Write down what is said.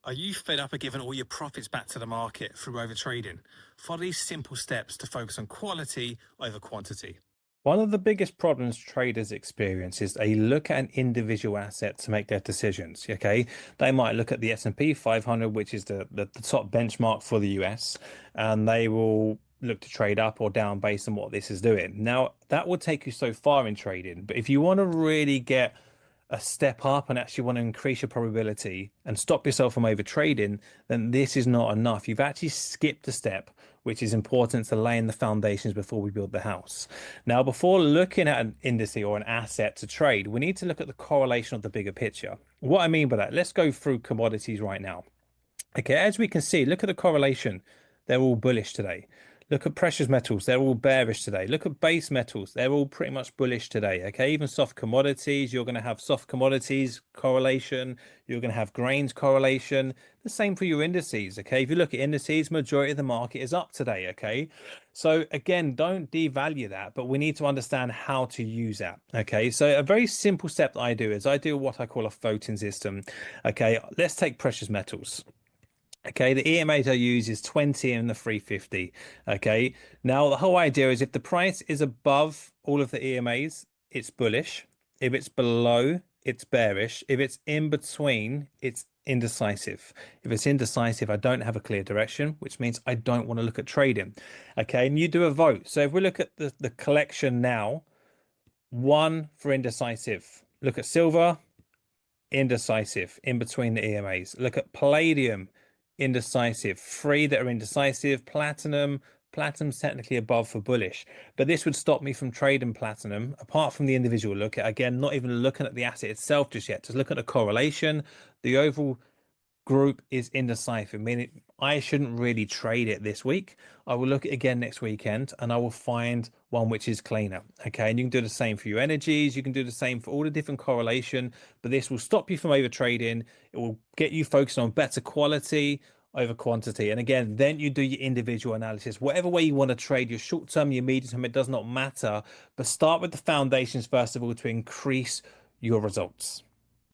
Are you fed up of giving all your profits back to the market through overtrading? Follow these simple steps to focus on quality over quantity. One of the biggest problems traders experience is they look at an individual asset to make their decisions. Okay, they might look at the S&P 500, which is the top benchmark for the US, and they will look to trade up or down based on what this is doing. Now, that will take you so far in trading, but if you want to really get a step up and actually want to increase your probability and stop yourself from over trading, then this is not enough. You've actually skipped a step, which is important to laying the foundations before we build the house. Now, before looking at an indice or an asset to trade, we need to look at the correlation of the bigger picture. What I mean by that, let's go through commodities right now. Okay, as we can see, look at the correlation. They're all bullish today. Look at precious metals, they're all bearish today. Look at base metals, they're all pretty much bullish today. Okay, even soft commodities, you're going to have soft commodities correlation, you're going to have grains correlation. The same for your indices. Okay, if you look at indices, majority of the market is up today. Okay, so again, don't devalue that, but we need to understand how to use that. Okay, so a very simple step that I do is I do what I call a voting system. Okay, let's take precious metals. Okay, the EMAs I use is 20 and the 350. Okay, now the whole idea is if the price is above all of the EMAs, it's bullish. If it's below, it's bearish. If it's in between, it's indecisive. If it's indecisive, I don't have a clear direction, which means I don't want to look at trading. Okay, and you do a vote. So if we look at the collection now, one for indecisive. Look at silver, indecisive, in between the EMAs. Look at palladium, indecisive. Three that are indecisive. Platinum's technically above for bullish, but this would stop me from trading platinum apart from the individual look at, again, not even looking at the asset itself just yet. Just look at the correlation. The overall group is indecisive, meaning I shouldn't really trade it this week. I will look at it again next weekend and I will find one which is cleaner. Okay, and you can do the same for your energies. You can do the same for all the different correlation, but this will stop you from over trading. It will get you focused on better quality over quantity. And again, then you do your individual analysis, whatever way you want to trade, your short term, your medium term, it does not matter, but start with the foundations first of all to increase your results.